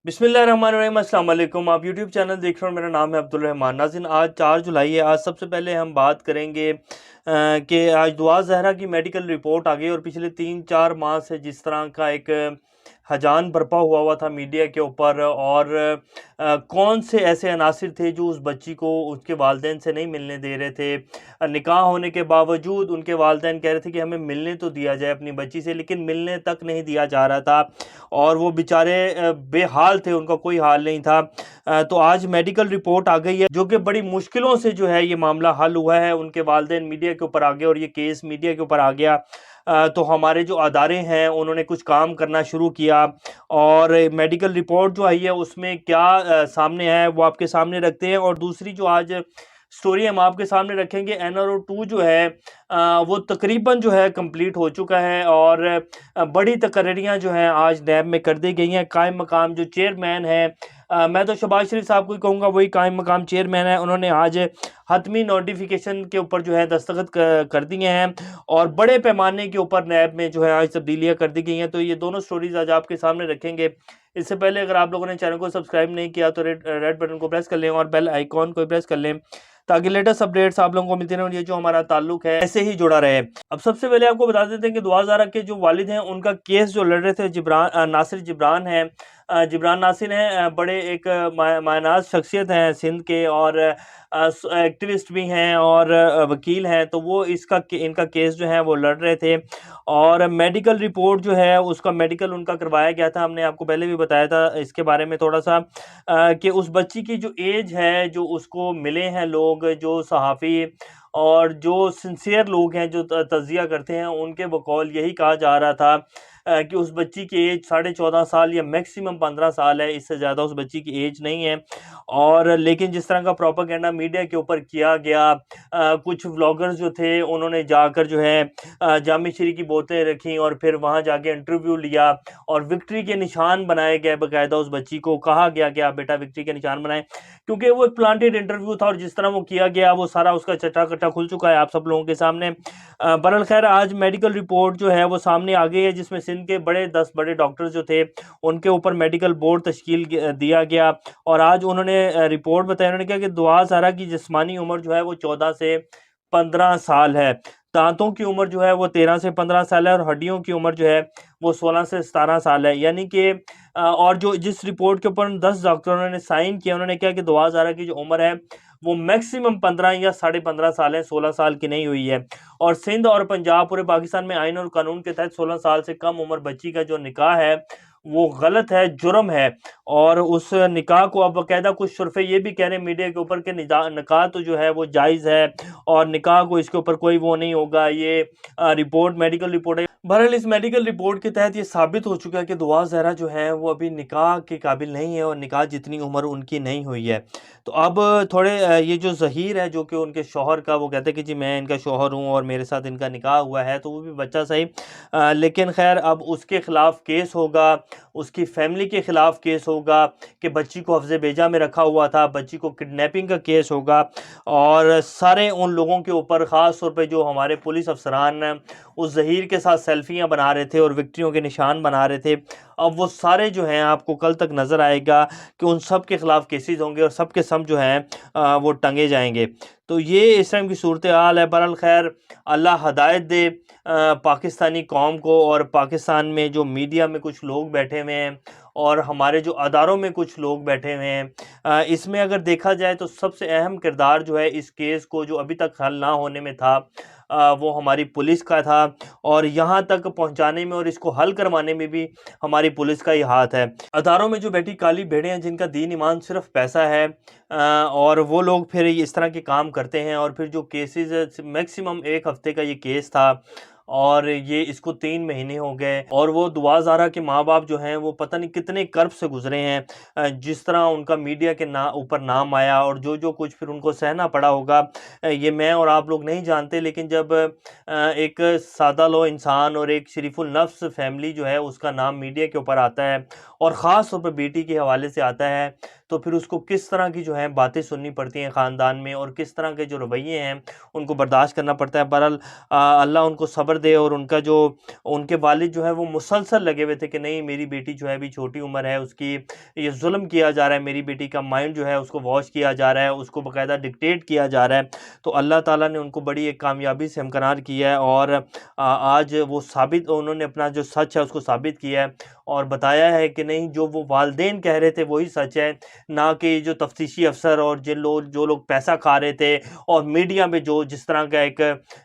बिस्मिल्लाहिर्रहमानिर्रहीम, अस्सलाम वालेकुम। आप यूट्यूब चैनल देख रहे हो, मेरा नाम है अब्दुल रहमान। नाज़रीन, आज 4 जुलाई है। आज सबसे पहले हम बात करेंगे कि आज दुआ ज़हरा की मेडिकल रिपोर्ट आ गई और पिछले 3-4 माह से जिस तरह का एक हजान बरपा हुआ था मीडिया के ऊपर, और कौन से ऐसे अनासिर थे जो उस बच्ची को उसके वालिदैन से नहीं मिलने दे रहे थे। निकाह होने के बावजूद उनके वालिदैन कह रहे थे कि हमें मिलने तो दिया जाए अपनी बच्ची से, लेकिन मिलने तक नहीं दिया जा रहा था और वो बेचारे बेहाल थे, उनका कोई हाल नहीं था। तो आज मेडिकल रिपोर्ट आ गई है जो कि बड़ी मुश्किलों से जो है ये मामला हल हुआ है। उनके वालिदैन मीडिया के ऊपर आ गए और ये केस मीडिया के ऊपर आ गया। तो हमारे जो अदारे हैं उन्होंने कुछ काम करना शुरू किया और मेडिकल रिपोर्ट जो आई है उसमें क्या सामने है वो आपके सामने रखते हैं। और दूसरी जो आज स्टोरी हम आपके सामने रखेंगे, NRO 2 जो है वो तकरीबन जो है कंप्लीट हो चुका है और बड़ी तकरीरियाँ जो हैं आज नैब में कर दी गई हैं। कायम मकाम जो चेयरमैन है, मैं तो शहबाज शरीफ साहब को ही कहूँगा, वही कायम मकाम चेयरमैन है। उन्होंने आज हतमी नोटिफिकेशन के ऊपर जो है दस्तखत कर दिए हैं और बड़े पैमाने के ऊपर नैब में जो है आज तब्दीलियाँ कर दी गई हैं। तो ये दोनों स्टोरीज आज आपके सामने रखेंगे। इससे पहले अगर आप लोगों ने चैनल को सब्सक्राइब नहीं किया तो रेड बटन को प्रेस कर लें और बेल आइकॉन को प्रेस कर लें ताकि लेटेस्ट अपडेट्स आप लोगों को मिलते रहे और ये जो हमारा ताल्लुक है ऐसे ही जुड़ा रहे। अब सबसे पहले आपको बता देते हैं कि दुआ ज़हरा के जो वालिद हैं उनका केस जो लड़ रहे थे नासिर जिब्रान है। जिब्रान नासिर हैं, बड़े एक मायनाज शख्सियत हैं सिंध के और एक्टिविस्ट भी हैं और वकील हैं। तो वो इनका केस जो है वो लड़ रहे थे और मेडिकल रिपोर्ट जो है उसका मेडिकल उनका करवाया गया था। हमने आपको पहले भी बताया था इसके बारे में थोड़ा सा कि उस बच्ची की जो एज है, जो उसको मिले हैं लोग, जो सहाफ़ी और जो सिंसियर लोग हैं जो तज़किया करते हैं, उनके बकौल यही कहा जा रहा था कि उस बच्ची की एज 14.5 साल या मैक्सिमम 15 साल है, इससे ज़्यादा उस बच्ची की एज नहीं है। और लेकिन जिस तरह का प्रोपेगेंडा मीडिया के ऊपर किया गया, कुछ व्लॉगर्स जो थे उन्होंने जाकर जो है जाम शरी की बोतलें रखी और फिर वहाँ जाके इंटरव्यू लिया और विक्ट्री के निशान बनाए गए। बाकायदा उस बच्ची को कहा गया कि आप बेटा विक्ट्री के निशान बनाएं, क्योंकि वो एक प्लांटेड इंटरव्यू था और जिस तरह वो किया गया वो सारा उसका चट्टा कट्टा खुल चुका है आप सब लोगों के सामने। बहरहाल खैर, आज मेडिकल रिपोर्ट जो है वो सामने आ गई है जिसमें सिंध के 10 बड़े डॉक्टर्स जो थे उनके ऊपर मेडिकल बोर्ड तश्कील दिया गया और आज उन्होंने रिपोर्ट बताई। उन्होंने कहा कि दुआ ज़हरा की जिस्मानी उम्र जो है वो 14 से 15 साल है, दांतों की उम्र जो है वो 13 से 15 साल है और हड्डियों की उम्र जो है वो 16 से 17 साल है। यानी कि और जो जिस रिपोर्ट के ऊपर 10 डॉक्टरों ने साइन किया, उन्होंने कहा कि दुआ ज़हरा की जो उम्र है वो मैक्सिमम 15 या 15.5 साल है, 16 साल की नहीं हुई है। और सिंध और पंजाब पूरे पाकिस्तान में आइन और कानून के तहत 16 साल से कम उम्र बच्ची का जो निकाह है वो गलत है, जुर्म है। और उस निकाह को अब बाकायदा कुछ शुरफे ये भी कह रहे हैं मीडिया के ऊपर कि निकाह तो जो है वो जायज़ है और निकाह को इसके ऊपर कोई वो नहीं होगा। ये रिपोर्ट मेडिकल रिपोर्ट है। बहरहाल इस मेडिकल रिपोर्ट के तहत ये साबित हो चुका है कि दुआ ज़हरा जो है वो अभी निकाह के काबिल नहीं है और निकाह जितनी उम्र उनकी नहीं हुई है। तो अब थोड़े ये जो ज़हीर है जो कि उनके शौहर का, वो कहते हैं कि जी मैं इनका शौहर हूँ और मेरे साथ इनका निकाह हुआ है, तो वो भी बच्चा सही, लेकिन खैर अब उसके ख़िलाफ़ केस होगा, उसकी फैमिली के ख़िलाफ़ केस होगा कि बच्ची को हफ्ज़े बेजा में रखा हुआ था, बच्ची को किडनैपिंग का केस होगा और सारे उन लोगों के ऊपर, ख़ास तौर पे जो हमारे पुलिस अफसरान उस ज़हीर के साथ सेल्फियाँ बना रहे थे और विक्ट्रियों के निशान बना रहे थे, अब वो सारे जो हैं आपको कल तक नज़र आएगा कि उन सब के ख़िलाफ़ केसेस होंगे और सब के सब जो हैं वो टंगे जाएंगे। तो ये इस टाइम की सूरत हाल है। बहरहाल खैर, अल्लाह हदायत दे पाकिस्तानी कौम को, और पाकिस्तान में जो मीडिया में कुछ लोग बैठे हुए हैं और हमारे जो अदारों में कुछ लोग बैठे हुए हैं, इसमें अगर देखा जाए तो सबसे अहम किरदार जो है इस केस को जो अभी तक हल ना होने में था, वो हमारी पुलिस का था और यहाँ तक पहुँचाने में और इसको हल करवाने में भी हमारी पुलिस का ही हाथ है। अदारों में जो बैठी काली भेड़ें हैं जिनका दीन ईमान सिर्फ पैसा है, और वो लोग फिर इस तरह के काम करते हैं और फिर जो केसेस, मैक्सिमम 1 हफ्ते का ये केस था और ये इसको 3 महीने हो गए और वो दुआ ज़हरा के माँ बाप जो हैं वो पता नहीं कितने कर्ब से गुजरे हैं। जिस तरह उनका मीडिया के ऊपर नाम आया और जो जो कुछ फिर उनको सहना पड़ा होगा, ये मैं और आप लोग नहीं जानते। लेकिन जब एक सादा लो इंसान और एक शरीफुल नफ्स फैमिली जो है उसका नाम मीडिया के ऊपर आता है और ख़ास तौर पर बेटी के हवाले से आता है, तो फिर उसको किस तरह की जो है बातें सुननी पड़ती हैं ख़ानदान में, और किस तरह के जो रवैये हैं उनको बर्दाश्त करना पड़ता है। बहरहाल अल्लाह उनको सब्र दे, और उनका जो उनके वालिद जो है वो मुसलसल लगे हुए थे कि नहीं, मेरी बेटी जो है अभी छोटी उम्र है, उसकी ये जुल्म किया जा रहा है, मेरी बेटी का माइंड जो है उसको वॉश किया जा रहा है, उसको बाकायदा डिक्टेट किया जा रहा है। तो अल्लाह ताला ने उनको बड़ी एक कामयाबी से हमकिनार किया है, और आज वो साबित उन्होंने अपना जो सच है उसको साबित किया है, और बताया है कि नहीं, जो वो वालिदैन कह रहे थे वही सच है, ना कि जो तफ्तीशी अफसर और जो लोग पैसा खा रहे थे, और मीडिया में जो जिस तरह का एक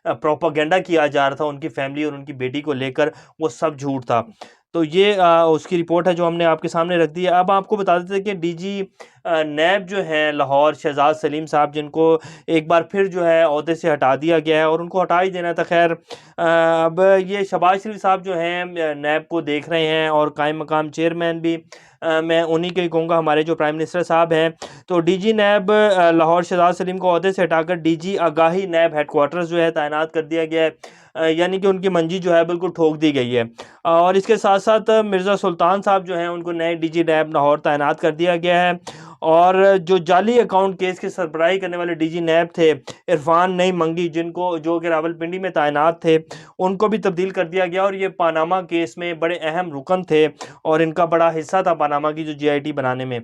प्रोपागेंडा किया जा रहा था उनकी फैमिली और उनकी बेटी को लेकर, वो सब झूठ था। तो ये उसकी रिपोर्ट है जो हमने आपके सामने रख दी है। अब आपको बता देते हैं कि डीजी नैब जो हैं लाहौर, शहजाद सलीम साहब, जिनको एक बार फिर जो है ओहदे से हटा दिया गया है, और उनको हटा ही देना था। खैर अब ये शहबाज शरीफ साहब जो हैं नैब को देख रहे हैं, और कायम मकाम चेयरमैन भी मैं उन्हीं के ही कहूँगा, हमारे जो प्राइम मिनिस्टर साहब हैं। तो डीजी नैब लाहौर शहजाद सलीम को ओहदे से हटाकर डीजी आगाही नैब हेडक्वार्टर्स जो है तैनात कर दिया गया है। यानी कि उनकी मंजी जो है बिल्कुल ठोक दी गई है। और इसके साथ साथ मिर्ज़ा सुल्तान साहब जो हैं उनको नए डीजी नैब लाहौर तैनात कर दिया गया है। और जो जाली अकाउंट केस की सरबराही करने वाले डीजी नैब थे इरफान नई मंगी, जिनको जो कि रावलपिंडी में तैनात थे, उनको भी तब्दील कर दिया गया, और ये पानामा केस में बड़े अहम रुकन थे, और इनका बड़ा हिस्सा था पानामा की जो जीआईटी बनाने में।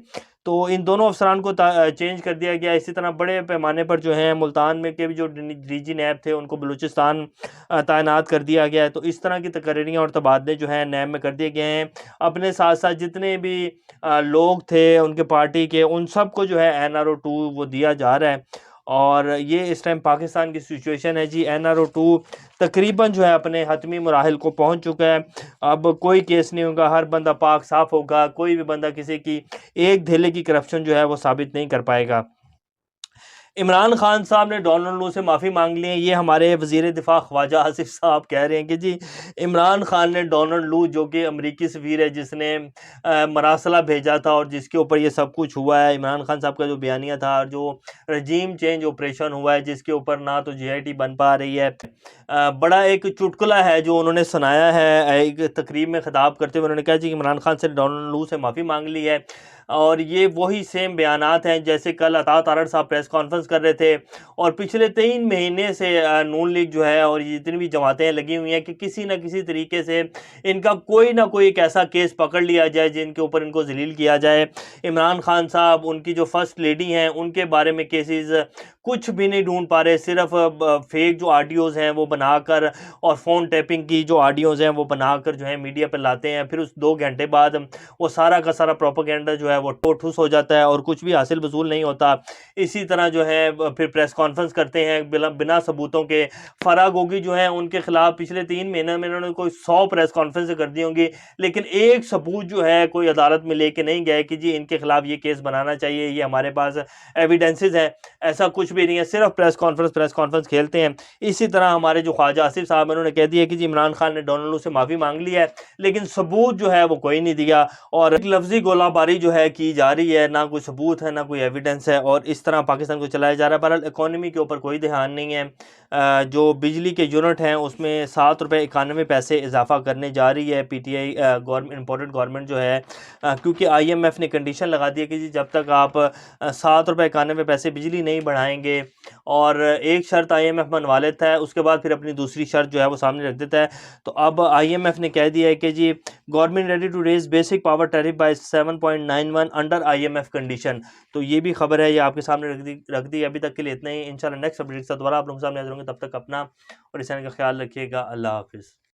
तो इन दोनों अफसरान को चेंज कर दिया गया। इसी तरह बड़े पैमाने पर जो है मुल्तान में के भी जो डीजी नैब थे उनको बलूचिस्तान तैनात कर दिया गया है। तो इस तरह की तकरीरियाँ और तबादले जो हैं नैब में कर दिए गए हैं। अपने साथ साथ जितने भी लोग थे उनके पार्टी के, उन सबको जो है NRO 2 वो दिया जा रहा है। और ये इस टाइम पाकिस्तान की सिचुएशन है जी। NRO 2 तकरीबन जो है अपने हतमी मराहिल को पहुंच चुका है। अब कोई केस नहीं होगा, हर बंदा पाक साफ होगा, कोई भी बंदा किसी की एक धेले की करप्शन जो है वो साबित नहीं कर पाएगा। इमरान खान साहब ने डोनाल्ड लू से माफ़ी मांग ली है। ये हमारे वज़ीर दिफ़ा ख्वाजा आसिफ साहब कह रहे हैं कि जी इमरान खान ने डोनाल्ड लू, जो कि अमरीकी सफ़ीर है, जिसने मरासला भेजा था और जिसके ऊपर ये सब कुछ हुआ है, इमरान खान साहब का जो बयानिया था, जो रजीम चेंज ऑपरेशन हुआ है, जिसके ऊपर ना तो जीआईटी बन पा रही है, बड़ा एक चुटकुला है जो उन्होंने सुनाया है एक तकरीब में खिताब करते हुए। उन्होंने कहा जी इमरान खान से डोनाल्ड लू से माफ़ी मांग ली है, और ये वही सेम बयानात हैं जैसे कल अता तारड़ साहब प्रेस कॉन्फ्रेंस कर रहे थे, और पिछले 3 महीने से नून लीग जो है और ये जितनी भी जमातें लगी हुई हैं कि किसी न किसी तरीके से इनका कोई ना कोई एक ऐसा केस पकड़ लिया जाए जिनके ऊपर इनको जलील किया जाए। इमरान खान साहब, उनकी जो फर्स्ट लेडी हैं, उनके बारे में केसेस कुछ भी नहीं ढूंढ पा रहे, सिर्फ फेक जो ऑडियोज़ हैं वो बनाकर, और फ़ोन टैपिंग की जो ऑडियोज़ हैं वो बनाकर जो है मीडिया पर लाते हैं। फिर उस 2 घंटे बाद वो सारा का सारा प्रोपेगेंडा जो है वो ठुस हो जाता है, और कुछ भी हासिल वसूल नहीं होता। इसी तरह जो है फिर प्रेस कॉन्फ्रेंस करते हैं बिना सबूतों के। फराह गोगी जो है उनके खिलाफ पिछले 3 महीने में इन्होंने कोई 100 प्रेस कॉन्फ्रेंस कर दी होंगी, लेकिन एक सबूत जो है कोई अदालत में लेके नहीं गए कि जी इनके खिलाफ ये केस बनाना चाहिए, ये हमारे पास एविडेंसेस हैं। ऐसा कुछ भी नहीं है, सिर्फ प्रेस कॉन्फ्रेंस खेलते हैं। इसी तरह हमारे जो ख्वाजा आसिफ साहब, उन्होंने कह दिया कि जी इमरान खान ने डोनाल्ड लू से माफ़ी मांग ली है, लेकिन सबूत जो है वो कोई नहीं दिया, और एक लफ्जी गोलाबारी जो है की जा रही है, ना कोई सबूत है ना कोई एविडेंस है, और इस तरह पाकिस्तान को चलाया जा रहा है। बहरहाल इकॉनमी के ऊपर कोई ध्यान नहीं है। जो बिजली के यूनिट हैं उसमें 7 रुपये 91 पैसे इजाफा करने जा रही है PTI गवर्नमेंट, इम्पोर्टेड गवर्नमेंट जो है, क्योंकि IMF ने कंडीशन लगा दी है कि जी जब तक आप 7 रुपये 91 पैसे बिजली नहीं बढ़ाएंगे, और एक शर्त IMF मनवा लेता है, उसके बाद फिर अपनी दूसरी शर्त जो है वो सामने रख देता है। तो अब IMF ने कह दिया है कि जी government ready to raise basic power tariff by 7.91 under IMF condition. तो ये भी खबर है, ये आपके सामने रख दी। अभी तक के लिए इतना ही। इंशाल्लाह नेक्स्ट अपडेट के साथ दोबारा आप लोगों के सामने हाजिर होंगे। तब तक अपना और इस चैनल का ख्याल रखिएगा। अल्लाह हाफिज़।